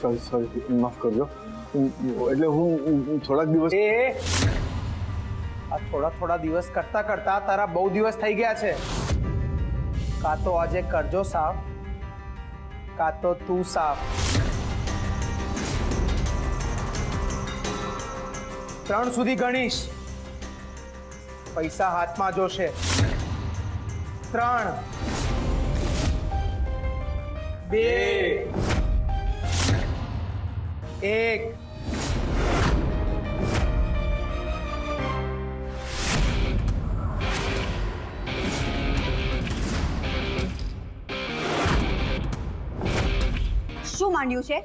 Sorry માફ કરજો એટલે હું થોડાક દિવસ આ થોડા દિવસ કરતા કરતા તારા બહુ દિવસ થઈ ગયા છે. કાં તો આજે કરજો સાફ, કાં તો તું સાફ. 3 સુધી ગણીશ, પૈસા હાથમાં જોશે. 3 2 1 શું માંડ્યું છે?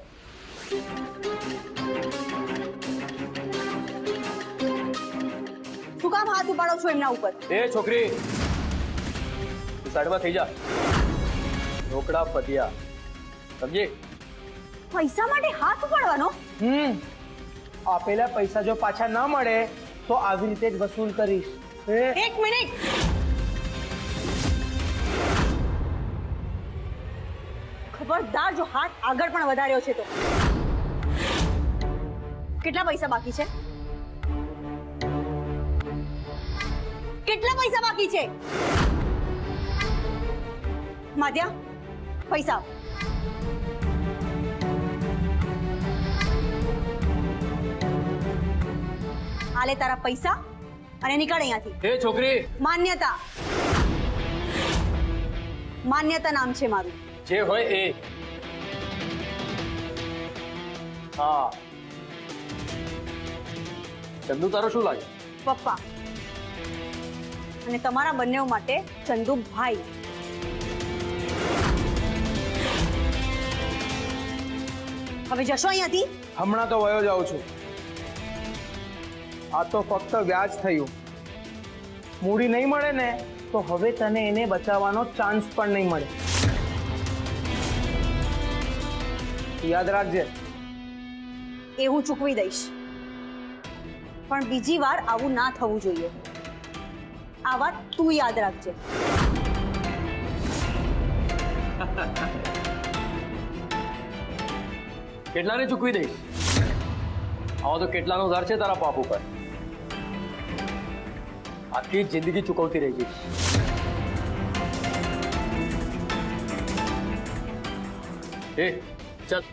શું કામ હાથ ઉપાડો છો એમના ઉપર? એ છોકરી સાઈડમાં થઈ જા. રોકડા પતિયા સમજી? પૈસા માટે હાથ ઉપાડવાનો? આપેલા પૈસા જો પાછા ન મળે તો આવી રીતે જ વસૂલ કરીશ. એક મિનિટ. ખબરદાર જો હાથ આગળ પણ વધાર્યો છે તો. કેટલા પૈસા બાકી છે? કેટલા પૈસા બાકી છે? માધ્યા, પૈસા આપ. હાલે તારા પૈસા અને નીકળ અહીંયાથી. એ છોકરી માન્યતા, માન્યતા નામ છે મારું. જે હોય એ. હા, ચંદુ તારો શું લાગે? પપ્પા. અને તમારા બંને માટે ચંદુ ભાઈ. હવે જશો અહીંયાથી? હમણાં તો વયો જાઉં છું. આ તો ફક્ત વ્યાજ થયું. મૂડી નહીં મળે ને તો હવે તને એને બચાવવાનો ચાન્સ પણ નહીં મળે. યાદ રાખજે. એ હું ચૂકવી દઈશ, પણ બીજી વાર આવું ના થવું જોઈએ. આ વાત તું યાદ રાખજે. કેટલાને ચૂકવી દઈશ? આવો તો કેટલાનો ઉધાર છે તારા બાપ ઉપર? આખી જિંદગી ચૂકવતી રહી જઈશ. એ ચાલ.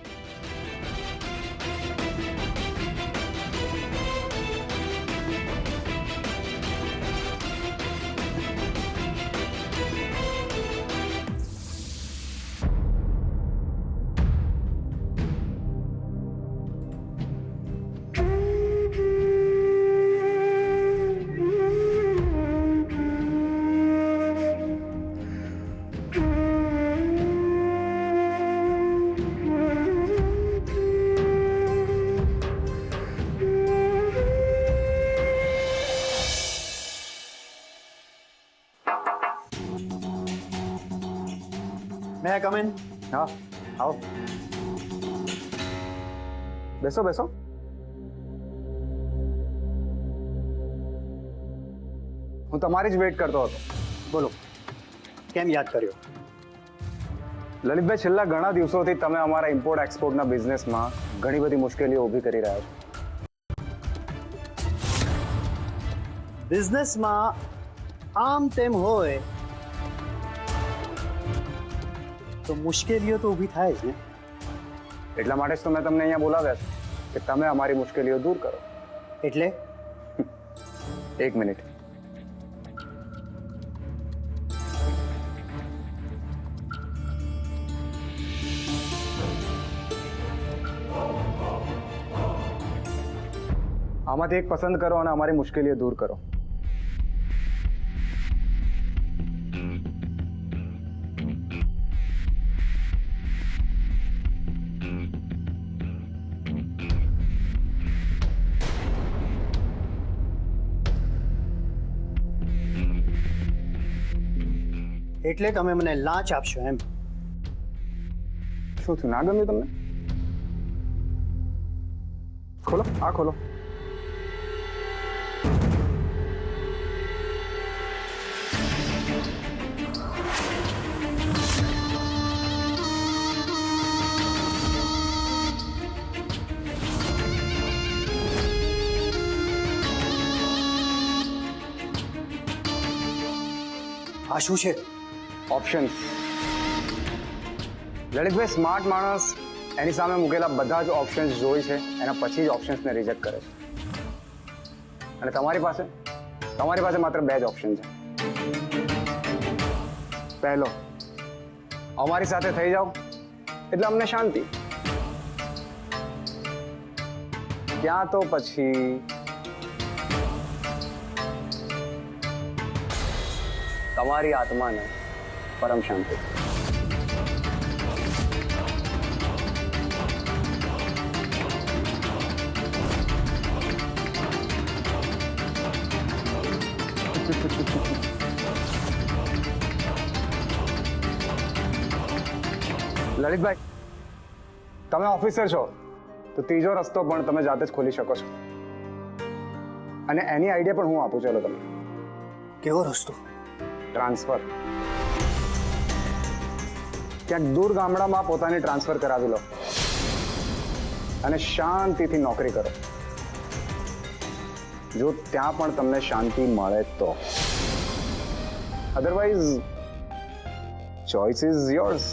મે આઈ કમ ઇન? હા આવો, બેસો બેસો. હું તમારી જ વેઇટ કરતો હતો. બોલો, કેમ યાદ કર્યો? લલિતભાઈ, છેલ્લા ઘણા દિવસોથી તમે અમારા ઇમ્પોર્ટ એક્સપોર્ટના બિઝનેસમાં ઘણી બધી મુશ્કેલીઓ ઊભી કરી રહ્યા છો. બિઝનેસમાં આમ તેમ હોય તો મુશ્કેલીઓ તો ઊભી થાય જ ને. એટલા માટે જ તો મેં તમને અહીંયા બોલાવ્યા છે કે તમે અમારી મુશ્કેલીઓ દૂર કરો. એટલે એક મિનિટ. આમાંથી એક પસંદ કરો અને અમારી મુશ્કેલીઓ દૂર કરો. એટલે તમે મને લાંચ આપશો એમ? શું થયું, ના ગમ્યું તમને? ખોલો, આ ખોલો. આ શું છે? ઓપ્શન્સ. લલિતભાઈ સ્માર્ટ માણસ એની સામે મૂકેલા બધા જ ઓપ્શન્સ જોઈ છે, એના પછી જ ઓપ્શન્સને રિજેક્ટ કરે છે. અને તમારી પાસે માત્ર 2 જ ઓપ્શન છે. પહેલો, અમારી સાથે થઈ જાઓ એટલે અમને શાંતિ, ક્યાં તો પછી તમારી આત્માને પરમ શાંતિ. લલિતભાઈ, તમે ઓફિસર છો તો ત્રીજો રસ્તો પણ તમે જાતે જ ખોલી શકો છો, અને એની આઈડિયા પણ હું આપું. ચાલો તમે. કેવો રસ્તો? ટ્રાન્સફર. ક્યાંક દૂર ગામડામાં પોતાની ટ્રાન્સફર કરાવી લો અને શાંતિથી નોકરી કરો. જો ત્યાં પણ તમને શાંતિ મળે તો. Otherwise choice is yours.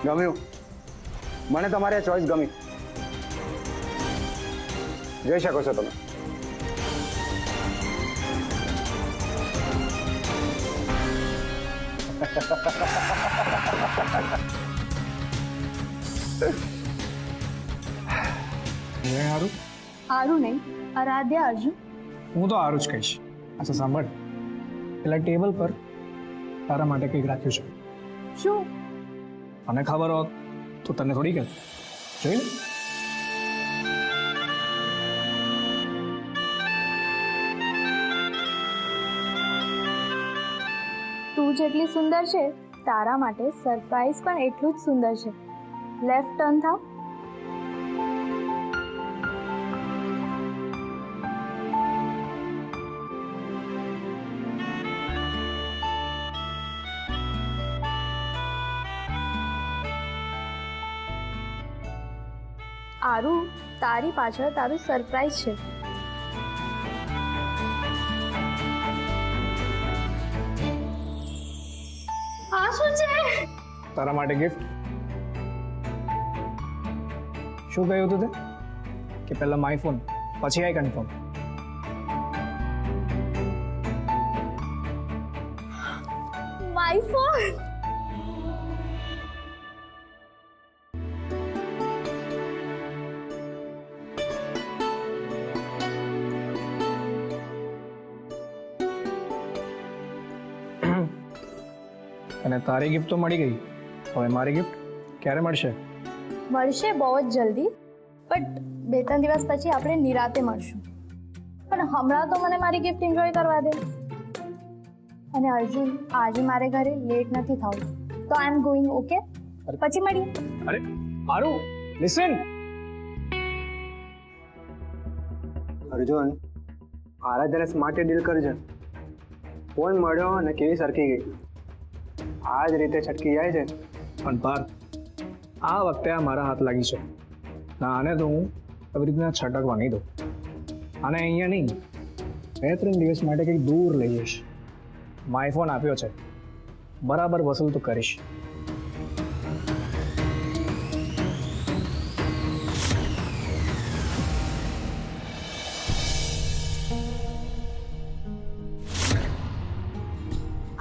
ગમ્યું? મને તમારી આ ચોઈસ ગમી. જઈ શકો છો તમે. આરું નહીં, આરાધ્યા અર્જુન. હું તો આરું જ કહીશ. અચ્છા સાંભળ, પેલા ટેબલ પર તારા માટે કંઈક રાખ્યું છે. શું? મને ખબર હોત તો તને થોડી કે જોઈ લે. તું જેટલી સુંદર છે તારા માટે સરપ્રાઈઝ પણ એટલું જ સુંદર છે. લેફ્ટ ટર્ન થાવ. આરું, તારી પાછળ તારું સરપ્રાઈઝ છે. આ શું છે? તારા માટે ગિફ્ટ. શું કહ્યું હતું તે? કે પહેલા માય ફોન પછી આઈ કન્ફર્મ. My phone. અને તારી ગિફ્ટ તો મળી ગઈ, હવે મારી ગિફ્ટ ક્યારે મળશે? મળશે બહુ જ જલ્દી, બટ 2-3 દિવસ પછી આપણે નિરાતે મળશું. પણ હમણાં તો મને મારી ગિફ્ટ એન્જોય કરવા દે. અને અર્જુન, આજે મારે ઘરે લેટ નથી થવું, તો આઈ એમ ગોઈંગ. ઓકે, પછી મળીએ. અરે આરું, લિસન. અર્જુન, આરાધ્યાને સ્માર્ટ ડીલ કરજે. ફોન મળ્યો અને કેવી સરકી ગઈ. આ જ રીતે છટકી જાય છે. પણ પાર, આ વખતે આ મારા હાથ લાગી છે. ના, આને તો હું આવી રીતના છટકવા નહીં દઉં. આને અહીંયા નહીં, 2-3 દિવસ માટે કંઈક દૂર લઈ જઈશ. માય ફોન આપ્યો છે, બરાબર વસૂલ તો કરીશ.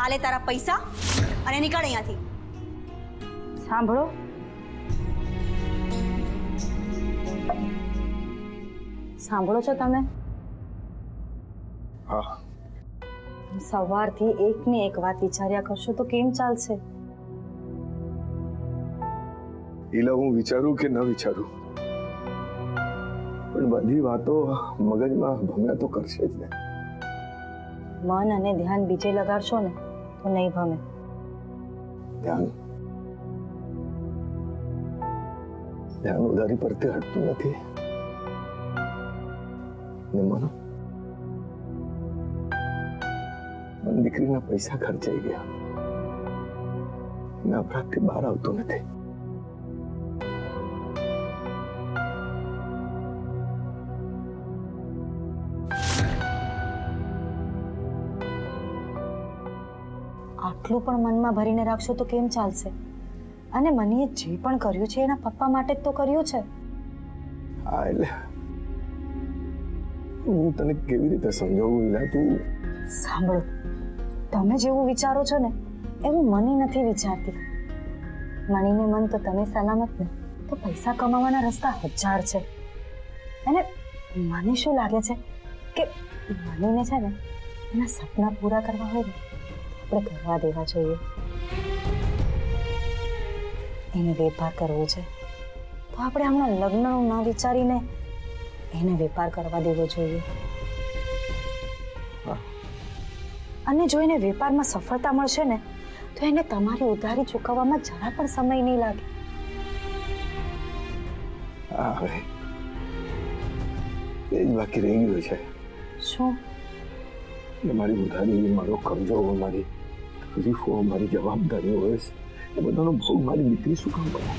આલે તારા પૈસા અને નીકળ અહીંયાથી. સાંભળો, સાંભળો છો તમે? હા. સવારથી એકની એક વાત વિચાર્યા કરશો તો કેમ ચાલશે? ઈલા, હું વિચારું કે ન વિચારું, પણ બધી વાતો મગજમાં ભમ્યા તો કરશે જ ને. મન અને ધ્યાન બીજે લગાડશો ને તો નહીં ભમે. ધ્યાન ઉધારી પરથી હટતું નથી ને મને દીકરીના પૈસા ખર્ચાઈ ગયા. અને અપરાધથી બહાર આવતો નથી. આટલું પણ મનમાં ભરીને રાખશો તો કેમ ચાલશે? અને મનીએ જે પણ કર્યું છે એના પપ્પા માટે જ તો કર્યું છે. હા એટલે હું તને કેવી રીતે સમજાવું ઈલા? તું સાંભળો, તમે જેવું વિચારો છો ને એવું મની નથી વિચારતી. મનીને મન તો તમે સલામત ને તો પૈસા કમાવાના રસ્તા હજાર છે. અને મને શું લાગે છે કે મનીને છે ને એના સપના પૂરા કરવા હોય ને આપણે કરવા દેવા જોઈએ. એને વેપાર કરવો છે તો આપણે હમણાં લગ્નનું ના વિચારીને એને વેપાર કરવા દેવો જોઈએ. અને જો એને વેપારમાં સફળતા મળશે ને તો એને તમારી ઉધારી ચૂકવવામાં જરા પણ સમય નહીં લાગે. હા, હવે એ જ બાકી રહી ગયું છે. શું? એ મારી ઉધારી, મારો કરજો, મારી તકલીફો, મારી જવાબદારીઓ હોય છે, એ બધાનો ભોગ મારી દીકરી શું કામ પડે?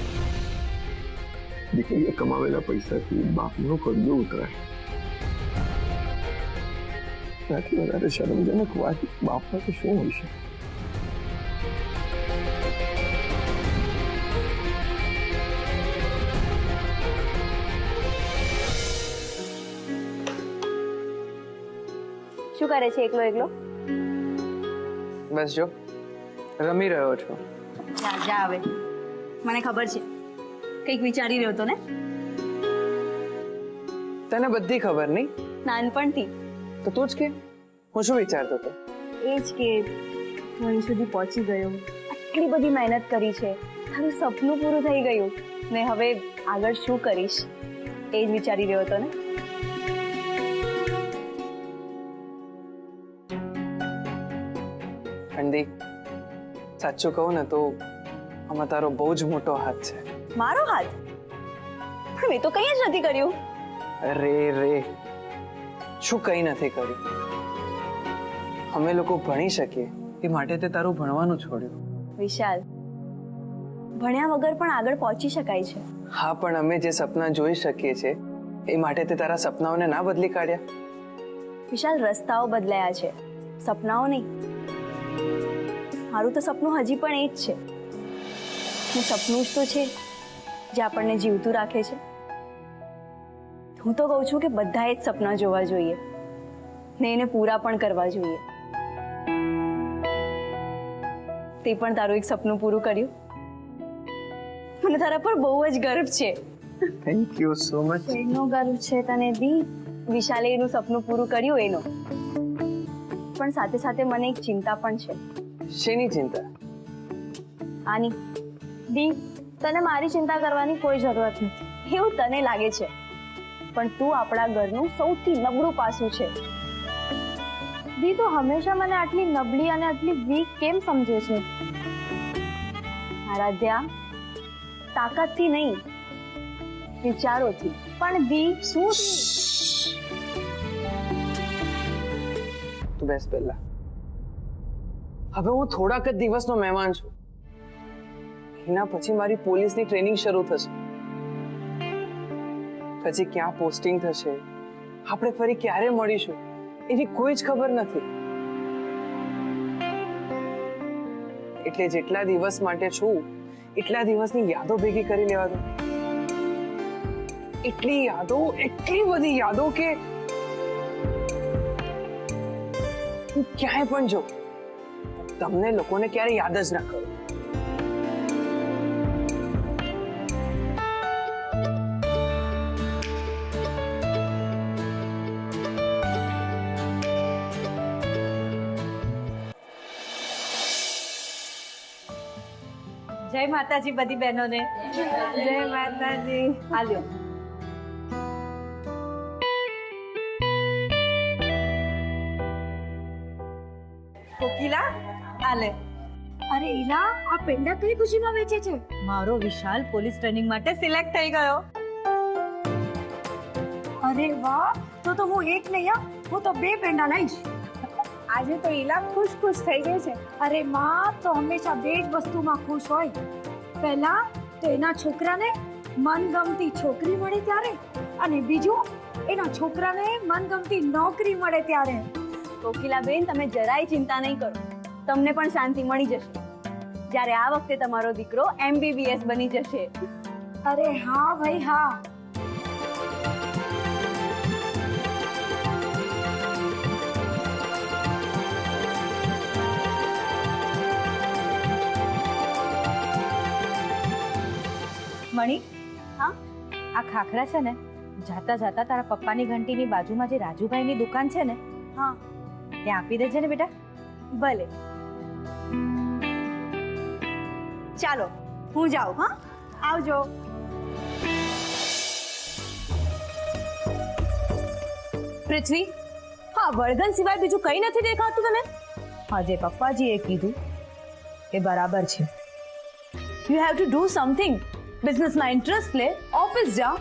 દીકરીએ કમાવેલા પૈસાથી બાપનો કરજો ઉતરાય. ત્યાંથી વધારે શરમજનક વાત બાપમાં તો શું હોય છે? શું કરે છે એકલો એકલો? બસ જો રમી રહ્યો છું. જા આવે, મને ખબર છે કંઈક વિચારી રહ્યો હતો ને. તને બધી ખબર નહીં? નાનપણથી. તો તું જ કે હું શું વિચારતો હતો? એ જ કે તું અહીં સુધી પહોંચી ગયો, આટલી બધી મહેનત કરી છે, તારું સપનું પૂરું થઈ ગયું ને હવે આગળ શું કરીશ એ જ વિચારી રહ્યો હતો ને. અંડી, સાચું કહું ને તો આમાં તારો બહુ જ મોટો હાથ છે. મારો હાથ? પણ મેં તો કંઈ જ નથી કર્યું. અરે રે, શું કંઈ નથી કર્યું? અમે લોકો ભણી શકીએ એ માટે તે તારું ભણવાનું છોડ્યું. વિશાલ, ભણ્યા વગર પણ આગળ પહોંચી શકાય છે. હા, પણ અમે જે સપના જોઈ શકીએ છીએ એ માટે તે તારા સપનાઓને ના બદલી કાઢ્યા? વિશાલ, રસ્તાઓ બદલાયા છે, સપનાઓ નહીં. મારું તો સપનું હજી પણ એ જ છે. હું સપનું જ તો છે જે આપણને જીવતું રાખે છે. હું તો કહું છું કે બધાએ જ સપના જોવા જોઈએ ને એને પૂરા પણ કરવા જોઈએ. તે પણ તારું એક સપનું પૂરું કર્યું. મને તારા પર બહુ જ ગર્વ છે. Thank you so much. એનો ગર્વ છે તને દી? વિશાલે એનું સપનું પૂરું કર્યું એનો. પણ સાથે સાથે મને એક ચિંતા પણ છે. શેની ચિંતા? આની. દી, તને મારી ચિંતા કરવાની કોઈ જરૂરત નથી. એવું તને લાગે છે, પણ તું આપણા ઘરનું સૌથી નબળું પાસું છે. દી, તું હંમેશા મને આટલી નબળી અને આટલી વીક કેમ સમજે છે? આરાધ્યા, તાકાતથી નહીં, વિચારોથી. પણ દી, શું? તું બેસ પહેલા. હવે હું થોડાક જ દિવસનો મહેમાન છું. એના પછી મારી પોલીસની ટ્રેનિંગ શરૂ થશે. પછી ક્યાં પોસ્ટિંગ થશે, આપણે ફરી ક્યારે મળીશું એની કોઈ જ ખબર નથી. એટલે જેટલા દિવસ માટે છું એટલા દિવસની યાદો ભેગી કરી લેવા દો. એટલી યાદો, એટલી બધી યાદો કે હું ક્યાંય પણ જો તમને લોકોને ક્યારે યાદ જ ના કરું. જય માતાજી બધી બહેનોને. જય માતાજી. હાલ્યો. કોકિલા, આલે. અરે ઈલા, આ પેંડા કઈ ખુશીમાં વેચે છે? મારો વિશાલ પોલીસ ટ્રેનિંગ માટે સિલેક્ટ થઈ ગયો. અરે વાહ, તો હું એક નહીં, હું તો 2 પેંડા લઈશ. આજે તો ઈલા ખુશ ખુશ થઈ ગઈ છે. અરે માં તો હંમેશા બે જ વસ્તુમાં ખુશ હોય. પહેલા તો એના છોકરાને મનગમતી છોકરી મળે ત્યારે, અને બીજું એના છોકરાને મનગમતી નોકરી મળે ત્યારે. કોકિલાબેન, તમે જરાય ચિંતા નહીં કરો, તમને પણ શાંતિ મળી જશે જ્યારે આ વખતે તમારો દીકરો MBBS બની જશે. અરે હા ભાઈ હા. મણી, હા? આ ખાખરા છે ને, જાતા જાતા તારા પપ્પાની ઘંટીની બાજુમાં જે રાજુભાઈની દુકાન છે ને, હા, ત્યાં આપી દેજે ને બેટા. ભલે. ચાલો હું જાઉં. હા, આવજો. પૃથ્વી, હા, વળગન સિવાય બીજું કંઈ નથી દેખાતું તને? આજે પપ્પાજીએ કીધું એ બરાબર છે. You have to do something. બિઝનેસમાં ઇન્ટરેસ્ટ લે, ઓફિસ જા.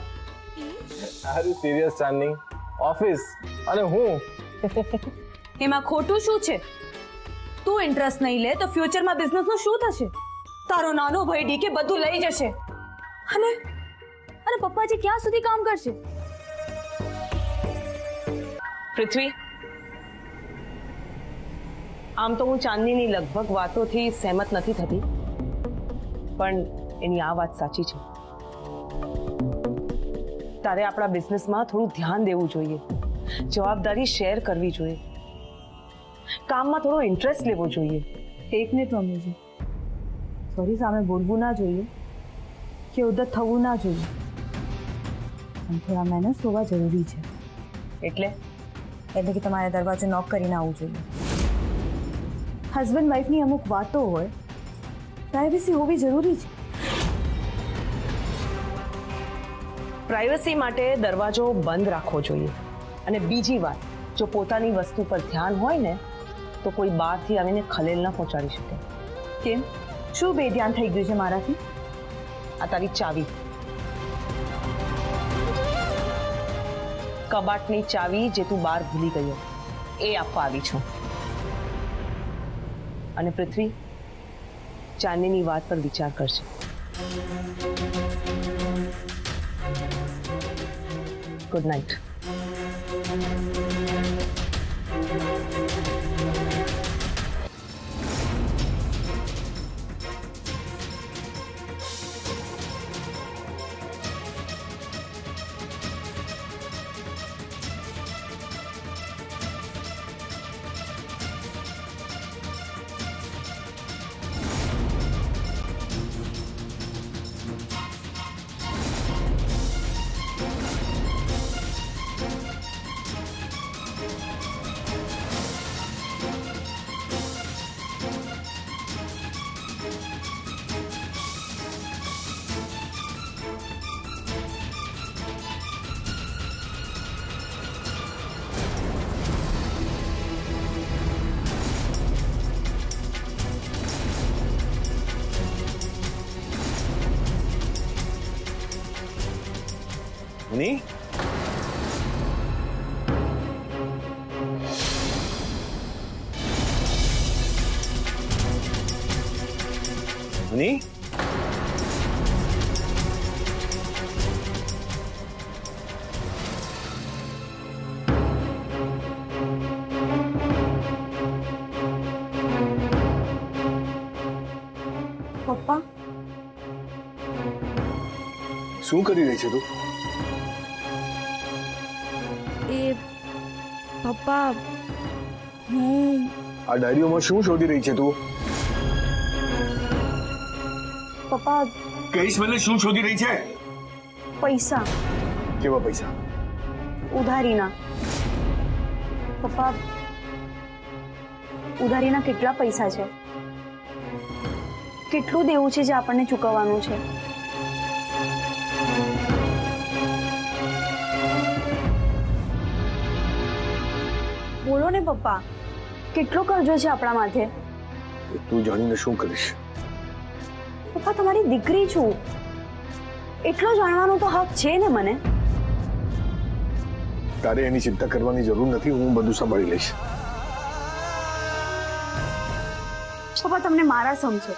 Are you serious Chandni? Office અને હું? એમાં ખોટું શું છે? તું ઇન્ટરેસ્ટ નહીં લે તો ફ્યુચરમાં બિઝનેસનું શું થશે? તારો નાનો ભાઈ ડીકે બધું લઈ જશે. અને અને પપ્પાજી ક્યાં સુધી કામ કરશે? પૃથ્વી, આમ તો હું ચાંદનીની લગભગ વાતોથી સહેમત નથી થતી, પણ એની આ વાત સાચી છે. તારે આપણા બિઝનેસમાં થોડું ધ્યાન દેવું જોઈએ, જવાબદારી શેર કરવી જોઈએ, કામમાં થોડો ઇન્ટરેસ્ટ લેવો જોઈએ. એક મિનિટ મમ્મીજી, સોરી, સામે બોલવું ના જોઈએ કે ઉદ્ધત થવું ના જોઈએ, પણ થોડા મેનર્સ હોવા જરૂરી છે. એટલે કે તમારે દરવાજો નોક કરીને આવવું જોઈએ. હસબન્ડ વાઈફની અમુક વાતો હોય, પ્રાઇવસી હોવી જરૂરી છે. પ્રાઇવસી માટે દરવાજો બંધ રાખવો જોઈએ. અને બીજી વાત, જો પોતાની વસ્તુ પર ધ્યાન હોય ને તો કોઈ બહારથી આવીને ખલેલ ન પહોંચાડી શકે. કેમ? શું બેધ્યાન થઈ ગયું છે મારાથી? આ તારી ચાવી, કબાટની ચાવી જે તું બહાર ભૂલી ગયો, એ આપવા આવી છું. અને પૃથ્વી, ચાંદનીની વાત પર વિચાર કરશે. Good night. મની, મની, પપ્પા, શું કરી રહી છે તું? એ પપ્પા, હું આ ડાયરીઓમાં શું શોધી રહી છે તું? પપ્પા, કહીશ મને, શું શોધી રહી છે? પૈસા. કેવા પૈસા? ઉધારીના. પપ્પા, ઉધારીના કેટલા પૈસા છે? કેટલું દેવું છે જે આપણને ચૂકવવાનું છે? બોલો ને પપ્પા, કેટલો કરજો છે આપણા માથે? તું જાણીને શું કરીશ? પપ્પા, તમારી દીકરી છું, એટલો જાણવાનો તો હક છે ને મને. તારે એની ચિંતા કરવાની જરૂર નથી, હું બધું સંભાળી લઈશ. પપ્પા તમને મારા સમજો.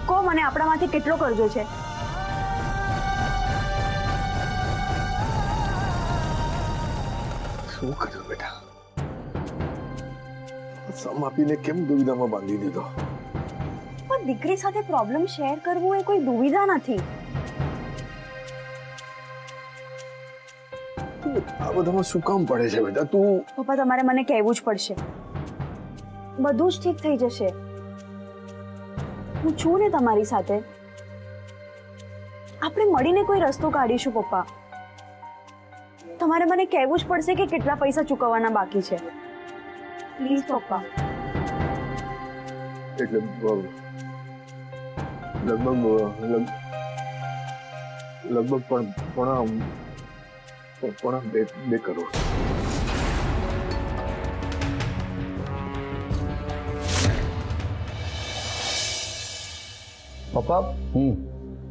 કહો મને આપણામાંથી કેટલો કરજો છે? શું કર્યું બેટા? સમ આપીને કેમ દુવિધામાં બાંધી દીધો? પણ દીકરી સાથે પ્રોબ્લેમ શેર કરવું એ કોઈ દુવિધા નથી. આ બધામાં શું કામ પડે છે બેટા? તું પપ્પા તમારે મને કહેવું જ પડશે. બધું જ ઠીક થઈ જશે. હું છું ને તમારી સાથે. આપણે મળીને કોઈ રસ્તો કાઢીશું પપ્પા. તમારે મને કહેવું જ પડશે કે કેટલા પૈસા ચૂકવવાના બાકી છે. પ્લીઝ પપ્પા. એટલે લગભગ પણ 2 કરોડ. પપ્પા,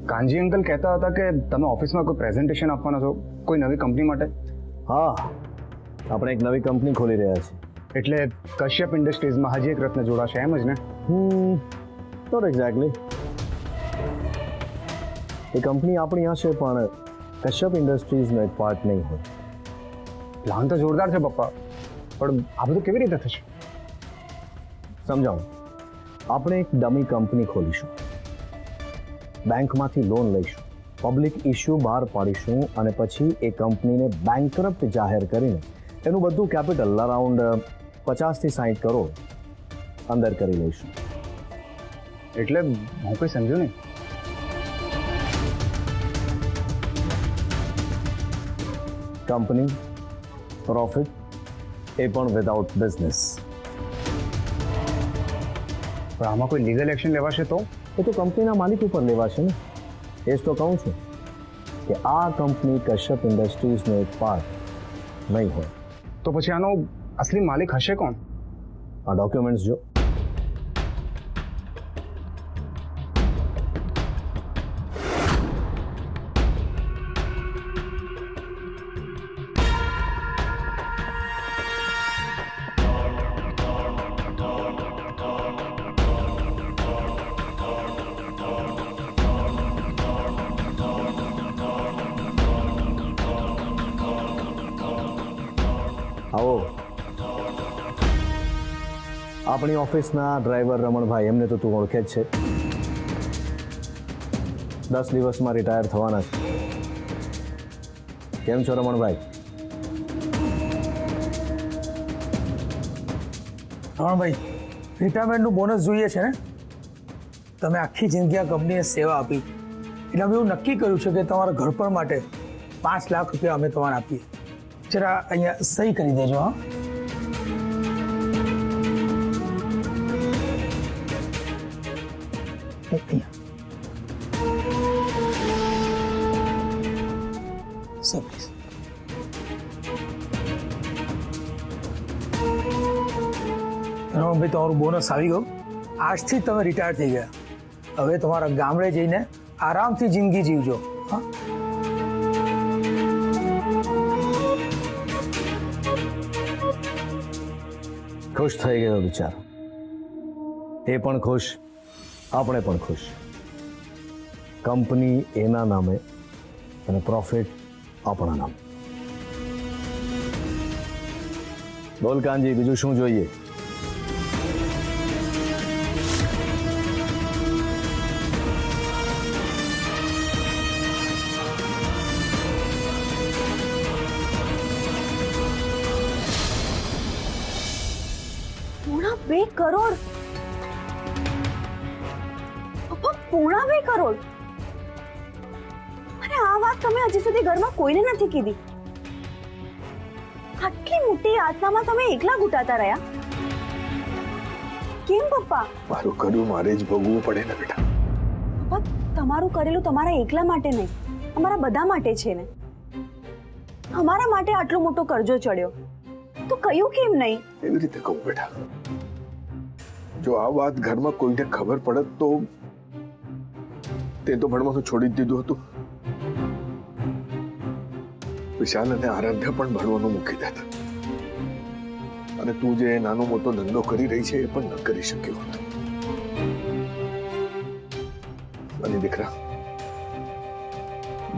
કાનજી અંકલ કહેતા હતા કે તમે ઓફિસમાં કોઈ પ્રેઝન્ટેશન આપવાના છો કોઈ નવી કંપની માટે. હા, આપણે એક નવી કંપની ખોલી રહ્યા છીએ. એટલે કશ્યપ ઇન્ડસ્ટ્રીઝમાં હજી એક રત્ન જોડાશે એમ જ ને? Not exactly. એ કંપની આપણી હશે પણ કશ્યપ ઇન્ડસ્ટ્રીઝનો એક પાર્ટ નહીં હોય. પ્લાન તો જોરદાર છે પપ્પા, પણ આ બધું કેવી રીતે થશે? સમજાવું. આપણે એક ડમી કંપની ખોલીશું, બેંકમાંથી લોન લઈશું, પબ્લિક ઇશ્યુ બહાર પાડીશું અને પછી એ કંપનીને બેંકરપ્ટ જાહેર કરીને એનું બધું કેપિટલ અરાઉન્ડ 50 થી 60 કરોડ અંદર કરી લઈશું. એટલે હું કંઈ સમજ્યો નહીં. કંપની પ્રોફિટ, એ પણ વિધાઉટ બિઝનેસ. પણ આમાં કોઈ લીગલ એક્શન લેવાશે તો? એ તો કંપનીના માલિક ઉપર લેવાશે ને. એ જ તો કહું છું કે આ કંપની કશ્યપ ઇન્ડસ્ટ્રીઝનો એક પાર્ટ નહીં હોય. તો પછી આનો અસલી માલિક હશે કોણ? આ ડોક્યુમેન્ટ્સ જો. આવો. આપણી ઓફિસના ડ્રાઈવર રમણભાઈ, એમને તો તું ઓળખે જ છે. 10 દિવસમાં રિટાયર થવાના છે. કેમ છો રમણભાઈ? રમણભાઈ, રિટાયરમેન્ટનું બોનસ જોઈએ છે ને? તમે આખી જિંદગી આ કંપનીને સેવા આપી એટલે અમે એવું નક્કી કર્યું છે કે તમારા ઘડપણ માટે 5 લાખ રૂપિયા અમે તમારે આપીએ. જરા અહીંયા સહી કરી દેજો. હા, રમણભાઈ, તમારું બોનસ આવી ગયું. આજથી તમે રિટાયર થઈ ગયા. હવે તમારા ગામડે જઈને આરામથી જિંદગી જીવજો. હા, ખુશ થઈ ગયો બિચારો. એ પણ ખુશ, આપણે પણ ખુશ. કંપની એના નામે અને પ્રોફિટ આપણા નામે. બોલ કાનજી, બીજું શું જોઈએ? $2 કરોડ? પપ્પા, $2 કરોડ? અને આ વાત તમે હજી સુધી ઘરમાં કોઈને નથી કીધી. આટલી મોટી યાતનામાં તમે એકલા ઘૂંટાતા રહ્યા. કેમ પપ્પા? મારું કર્યું મારે જ ભોગવવું પડે ને બેટા. પપ્પા, તમારું કરેલું તમારા એકલા માટે નહીં, અમારા બધા માટે છે ને. અમારા માટે આટલો મોટો કરજો ચડ્યો તો કયું કેમ નહીં? એવી રીતે કહું બેટા, જો આ વાત ઘરમાં કોઈને ખબર પડત તો તે તો ભણવાનું છોડી જ દીધું હતું. વિશાલ અને આરાધ્ય પણ ભણવાનું મૂકી દેત. અને તું જે નાનો મોટો ધંધો કરી રહી છે એ પણ ન કરી શક્યો હોત. અને દીકરા,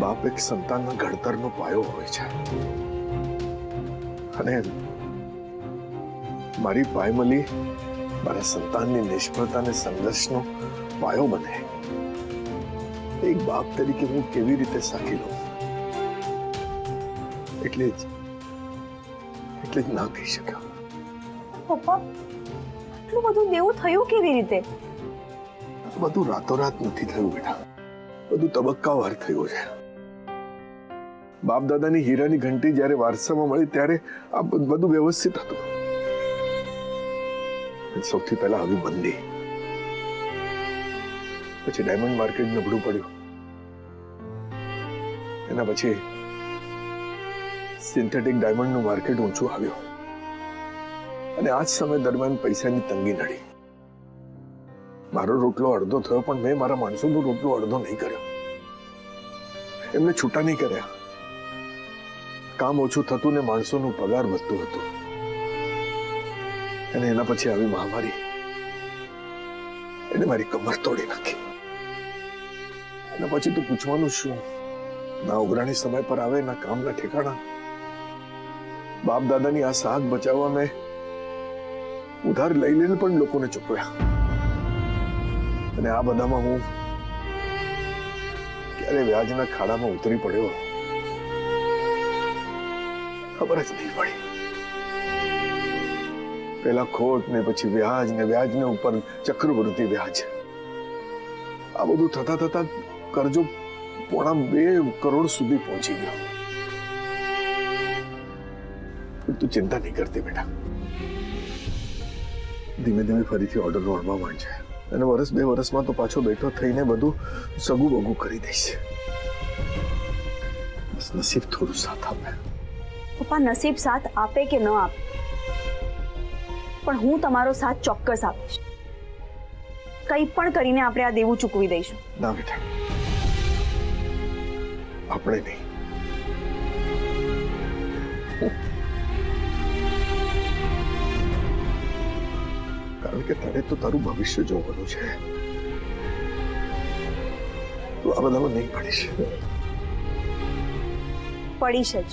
બાપ એક સંતાનના ઘડતરનો પાયો હોય છે, અને મારી પાયમલી મારા સંતાનની નિષ્ફળતા અને સંઘર્ષનો પાયો બને. એક બાપ તરીકે હું કેવી રીતે સાખી લઉં? એટલે જ ના કહી શક્યો. પપ્પા, આટલું બધું દેવું થયું કેવી રીતે? બધું રાતોરાત નથી થયું બેટા, બધું તબક્કાવાર થયું છે. બાપ દાદાની હીરાની ઘંટી જ્યારે વારસામાં મળી ત્યારે આ બધું વ્યવસ્થિત હતું. સૌથી પહેલા આવી મંદી, પછી ડાયમંડ માર્કેટ નબળું પડ્યું, એના પછી સિન્થેટિક ડાયમંડનું માર્કેટ ઊંચું આવ્યું, અને આ જ સમય દરમિયાન પૈસાની તંગી નડી. મારો રોટલો અડધો થયો, પણ મેં મારા માણસોનો રોટલો અડધો નહીં કર્યો. એમને છૂટા નહીં કર્યા. કામ ઓછું થતું ને માણસોનું પગાર વધતું હતું. અને એના પછી આવી મહામારી, એને મારી કમર તોડી નાખી. એના પછી તો પૂછવાનું શું? ના ઉઘરાણી સમય પર આવે, ના કામના ઠેકાણા. બાપ દાદાની આ સાગ બચાવવા મેં ઉધાર લઈ લઈને પણ લોકોને ચૂકવ્યા. અને આ બધામાં હું ક્યારે વ્યાજના ખાડામાં ઉતરી પડ્યો ખબર જ નહીં પડી. પેલા ખોટ ને પછી વ્યાજ ને વ્યાજને ઉપર ચક્રવૃદ્ધિ વ્યાજ. આ બધું થતા થતા કરજો પોણા 2 કરોડ સુધી પહોંચી ગયો. તું ચિંતા નહીં કરતી બેટા, ધીમે ધીમે ફરીથી ઓર્ડર મળવા માંડશે, અને 1-2 વર્ષમાં તો પાછો બેઠો થઈને બધું સગું બગું કરી દઈશ. બસ નસીબ થોડું સાથ આપે. પપ્પા, નસીબ સાથ આપે કે ન આપે, પણ હું તમારો સાથ ચોક્કસ આપીશ. કંઈ પણ કરીને આપણે આ દેવું ચૂકવી દઈશું. ના બેટા, આપણે નહીં. કારણ કે તારે તો તારું ભવિષ્ય જોવાનું છે. તું આ બધામાં નહીં પડીશ. પડીશ જ.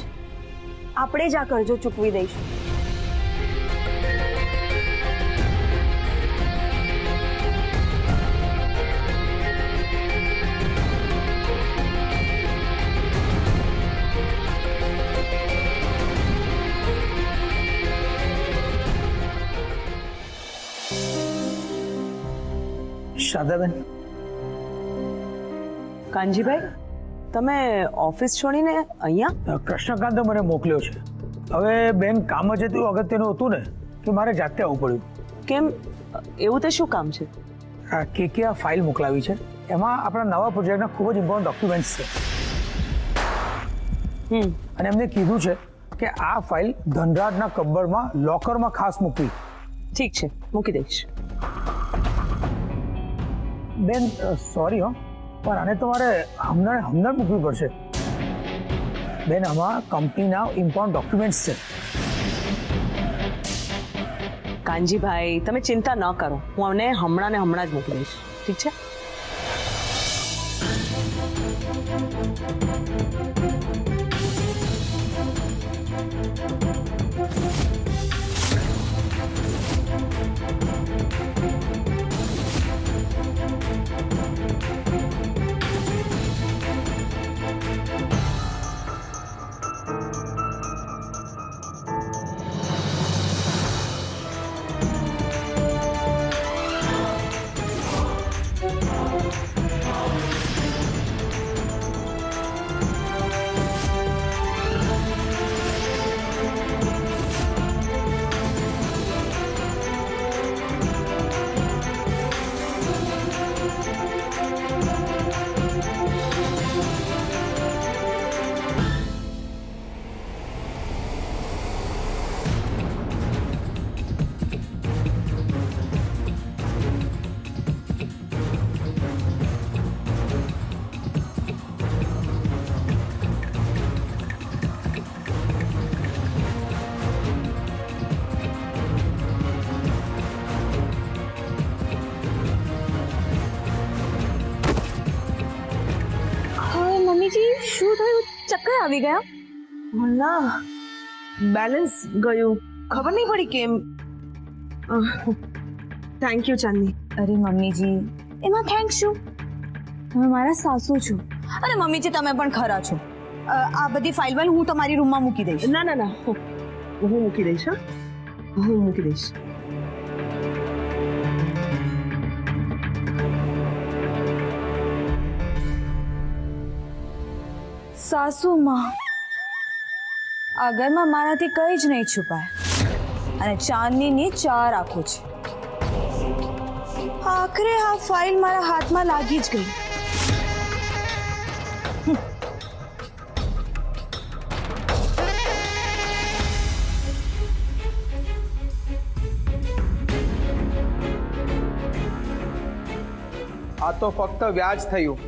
આપણે જ આ કરજો ચૂકવી દઈશું. શારદાબેન, કાનજીભાઈ, તમે ઓફિસ છોડીને અહીંયા? કૃષ્ણકાંતે મને મોકલ્યો છે. હવે બેન, કામ જ એટલું અગત્યનું હતું ને કે મારે જાતે આવવું પડ્યું. કેમ, એવું તે શું કામ છે? આ કે આ ફાઇલ મોકલાવી છે, એમાં આપણા નવા પ્રોજેક્ટના ખૂબ જ ઇમ્પોર્ટન્ટ ડોક્યુમેન્ટ્સ છે. અને એમને કીધું છે કે આ ફાઇલ ધનરાજના કબ્બરમાં લોકરમાં ખાસ મૂકવી. ઠીક છે, મૂકી દઈશ. બેન, સોરી હો, પણ આને તમારે હમણાં મૂકવી પડશે. બેન, આમાં કંપનીના ઇમ્પોર્ટન્ટ ડોક્યુમેન્ટ્સ છે. કાનજીભાઈ, તમે ચિંતા ન કરો, હું અમને હમણાં જ મૂકી દઈશ. ઠીક છે? ચક્કર આવી ગયા? ના, બેલેન્સ ગયું, ખબર નહીં પડી કેમ. થેન્ક યુ ચાંદની. અરે મમ્મીજી, એમાં થેન્ક્સ શું? તમે મારા સાસુ છો. અને મમ્મીજી તમે પણ ખરા છો. આ બધી ફાઇલ હું તમારી રૂમમાં મૂકી દઈશ. ના ના ના, હું મૂકી દઈશ. હા, હું મૂકી દઈશ. સાસુમાં આ ઘરમાં મારાથી કંઈ જ નહીં છુપાય અને ચાંદનીની 4 આંખો છે. આખરે આ ફાઇલ મારા હાથમાં લાગી જ ગઈ. આ તો ફક્ત વ્યાજ થયું.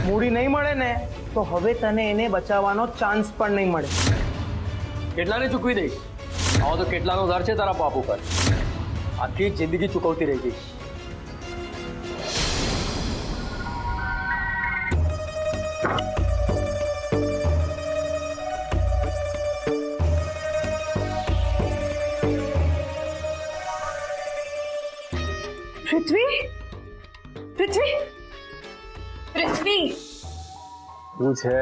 મૂડી નહીં મળે ને તો હવે તને એને બચાવવાનો ચાન્સ પણ નહીં મળે. કેટલાને ચૂકવી દઈશ? આવો તો કેટલાનો ધાર છે તારા બાપ ઉપર? આખી જિંદગી ચૂકવતી રહી ગઈ. પૃથ્વી, પૃથ્વી, પૃથ્વી. શું છે?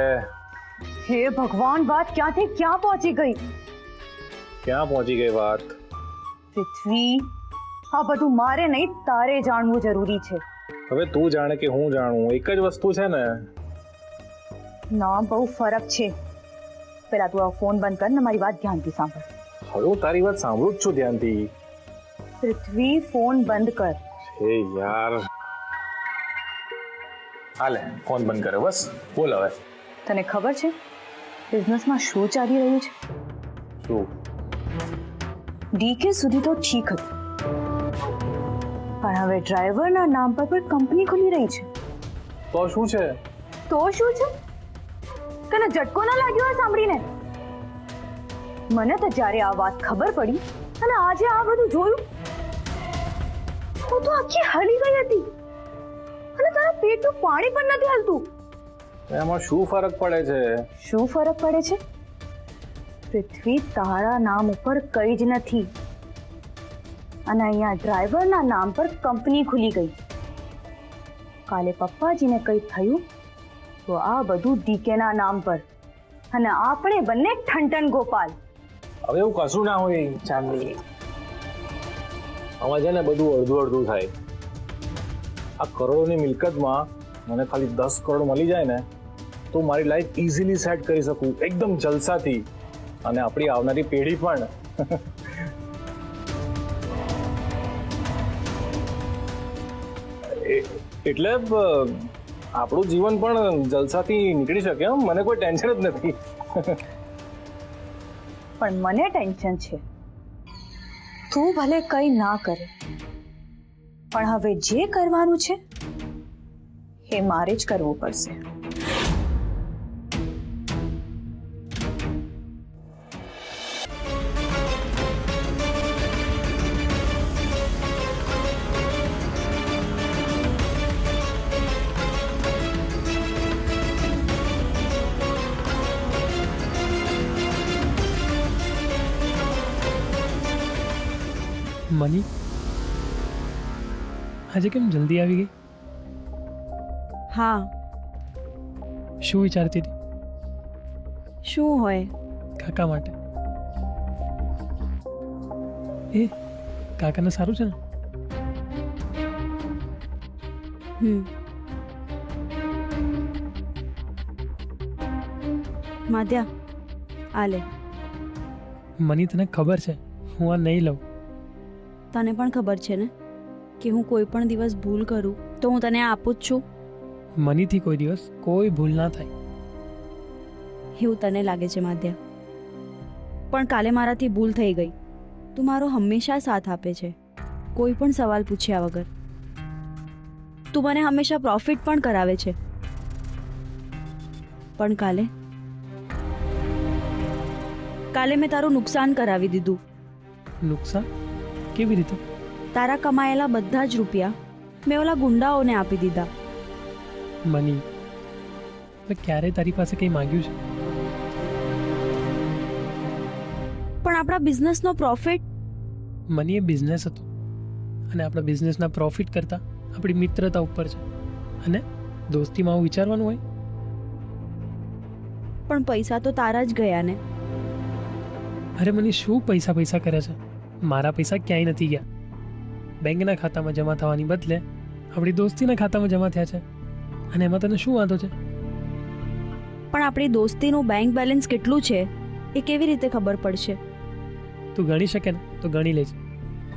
હે ભગવાન, વાત ક્યાંથી ક્યાં પહોંચી ગઈ? ક્યાં પહોંચી ગઈ વાત? પૃથ્વી, આ બધું મારે નહીં, તારે જાણવું જરૂરી છે. હવે તું જાણે કે હું જાણું, એક જ વસ્તુ છે ને. ના, બહુ ફરક છે. પેલા તું આ ફોન બંધ કર ને મારી વાત ધ્યાનથી સાંભળ. હવે હું તારી વાત સાંભળું જ છું ધ્યાનથી. પૃથ્વી, ફોન બંધ કર. હે યાર, હાલે ફોન બંધ કરે. બસ બોલ હવે. તને ખબર છે બિઝનેસમાં શું ચાલી રહ્યું છે? શું? ડીકે સુધી તો ઠીક હતું, પણ હવે ડ્રાઈવરના નામ પર પણ કંપની ખુલી રહી છે. તો શું છે? તો શું છે? તને ઝટકો ના લાગ્યો આ સાંભળીને? મને તો જ્યારે આ વાત ખબર પડી અને આજે આ બધું જોયું, હું તો આખી હલી ગઈ હતી. અને તારા પેટનું પાણી પણ નથી હાલતું. એમાં શું ફરક પડે છે? શું ફરક પડે છે? પૃથ્વી, તારા નામ ઉપર કંઈ જ નથી અને અહીંયા ડ્રાઈવરના નામ પર કંપની ખુલી ગઈ. કાલે પપ્પાજીને કંઈ થયું તો આ બધું ડીકેના નામ પર અને આપણે બંને ઠંટન ગોપાલ. હવે એવું કશું ના હોય ચાંદની. આમાં છે ને બધું અડધું અડધું થાય. આ કરોડોની મિલકતમાં મને ખાલી 10 કરોડ મળી જાય ને તો મારી લાઈફ ઇઝીલી સેટ કરી શકું, એકદમ જલસાથી. અને આપણી આવનારી પેઢી પણ. એટલે આપણું જીવન પણ જલસાથી નીકળી શકે. મને કોઈ ટેન્શન જ નથી. પણ મને ટેન્શન છે. તું ભલે કંઈ ના કરે, પણ હવે જે કરવાનું છે એ મારે જ કરવું પડશે. મની, આજે કેમ જલ્દી આવી ગઈ? હા. શું વિચારતી હતી? શું હોય? કાકા માટે. એ કાકાને સારું છે ને? માધ્યા, આ લે. મની, તને ખબર છે હું આ નહીં લઉં. તને પણ ખબર છે ને કે હું કોઈ પણ દિવસ ભૂલ કરું તો હું તને આપું જ છું. મનીથી કોઈ દિવસ કોઈ ભૂલ ના થાય એવું તને લાગે છે માધ્યા, પણ કાલે મારાથી ભૂલ થઈ ગઈ. તું મારો હંમેશા સાથ આપે છે, કોઈ પણ સવાલ પૂછ્યા વગર. તું મને હંમેશા પ્રોફિટ પણ કરાવે છે, પણ કાલે મેં તારું નુકસાન કરાવી દીધું. નુકસાન? કેવી રીતે? તારા કમાયેલા બધા જ રૂપિયા મેં ઓલા ગુંડાઓને આપી દીધા. મની, મેં ક્યારે તારી પાસે કંઈ માંગ્યું છે? આપણા બિઝનેસનો પ્રોફિટ? મની એ બિઝનેસ હતો અને આપણા બિઝનેસના પ્રોફિટ કરતાં આપણી મિત્રતા ઉપર છે. અને દોસ્તીમાં આવું વિચારવાનું હોય? પણ પૈસા તો તારા જ ગયા ને. અરે મને શું પૈસા પૈસા કરે છે? મારા પૈસા ક્યાંય નથી ગયા. બેંકના ખાતામાં જમા થવાની બદલે આપણી દોસ્તીના ખાતામાં જમા થયા છે. અને એમાં તને શું વાંધો છે? પણ આપણી દોસ્તીનું બેંક બેલેન્સ કેટલું છે એ કેવી રીતે ખબર પડશે? તું ગણી શકે ને તો ગણી લેજે.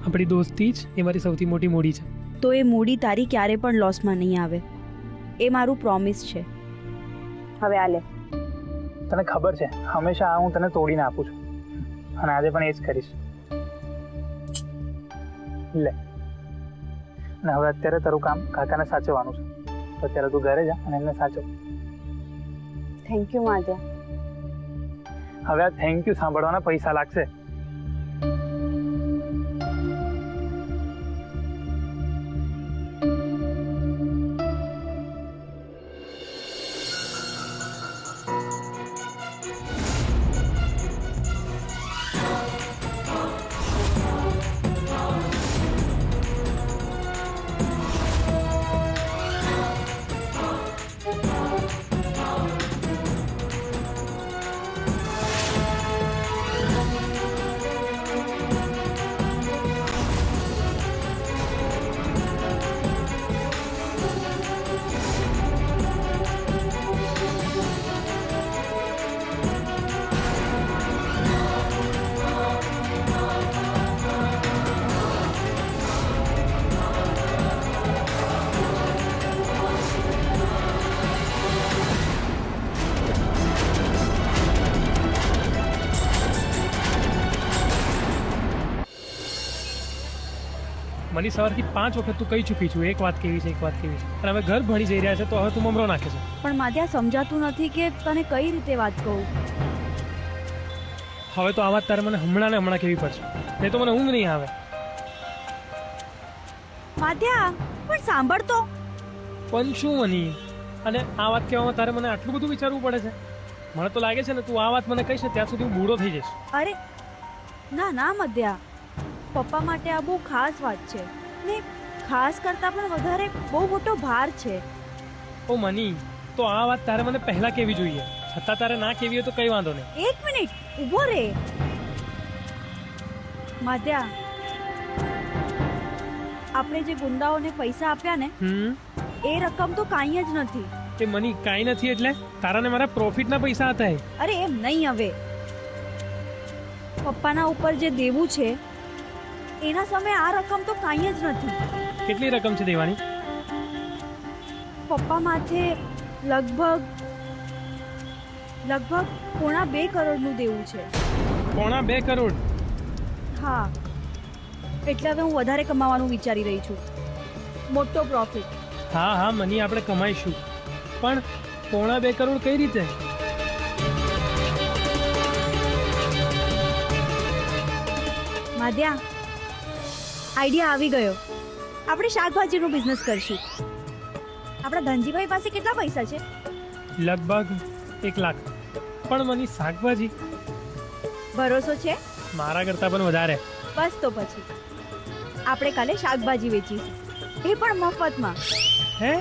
આપણી દોસ્તી જ એ મારી સૌથી મોટી મૂડી છે. તો એ મૂડી તારી ક્યારે પણ લોસમાં નહીં આવે, એ મારું પ્રોમિસ છે. હવે આ લે. તને ખબર છે હંમેશા આ હું તને તોડીને આપું છું, અને આજે પણ એ જ કરીશ. લે. અને હવે અત્યારે તારું કામ કાકાને સાચવવાનું છે, તો અત્યારે તું ઘરે જા અને એમને સાચવ. Thank you માધ્યા. હવે આ થેન્ક યુ સાંભળવાના પૈસા લાગશે. મને સવારથી 5 વખત તું કહી ચૂકી છું એક વાત કેવી છે, એક વાત કેવી છે. અને હવે ઘર ભણી જઈ રહ્યા છે તો હવે તું મમરો નાખે છે. પણ માધ્યા સમજાતું નથી કે તને કઈ રીતે વાત કહું. હવે તો આ વાત તારે મને હમણાં ને હમણાં કેવી પડશે, નહીં તો મને ઊંઘ નહીં આવે. માધ્યા પણ સાંભળ તો. પણ શું મની? અને આ વાત કહેવામાં તારે મને આટલું બધું વિચારવું પડે છે? મને તો લાગે છે ને તું આ વાત મને કહીશ ત્યાં સુધી હું બૂઢો થઈ જઈશ. અરે ના ના માધ્યા, પપ્પા માટે આ બહુ ખાસ વાત છે ને ખાસ કરતાં પણ વધારે બહુ મોટો ભાર છે. ઓ મની, તો આ વાત તારે મને પહેલા કેવી જોઈએ, છતાં તારે ના કેવી હોય તો કઈ વાંધો નહીં. એક મિનિટ ઊભો રે. માધ્યા, આપણે જે ગુંડાઓને પૈસા આપ્યા ને એ રકમ તો કાંઈ જ નથી. એ મની કાંઈ નથી એટલે તારા ને મારા પ્રોફિટના પૈસા હતા. અરે એમ નહીં, હવે પપ્પાના ઉપર જે દેવું છે એના સામે આ રકમ તો કાંઈ જ નથી. કેટલી રકમ છે દેવાની? પપ્પા માથે લગભગ 2.25 કરોડનું દેવું છે. 2.25 કરોડ? હા, એટલે હવે હું વધારે કમાવાનું વિચારી રહી છું, મોટો પ્રોફિટ. હા હા મની, આપણે કમાઈશું, પણ 2.25 કરોડ કઈ રીતે? માધ્યા, આઈડિયા આવી ગયો. આપણે શાકભાજીનો બિઝનેસ કરશું. આપણા ધનજીભાઈ પાસે કેટલા પૈસા છે? લગભગ 1 લાખ. પણ મની, શાકભાજી? ભરોસો છે? મારા કરતા પણ વધારે. બસ તો પછી આપણે કાલે શાકભાજી વેચીશું, એ પણ મફતમાં. હે?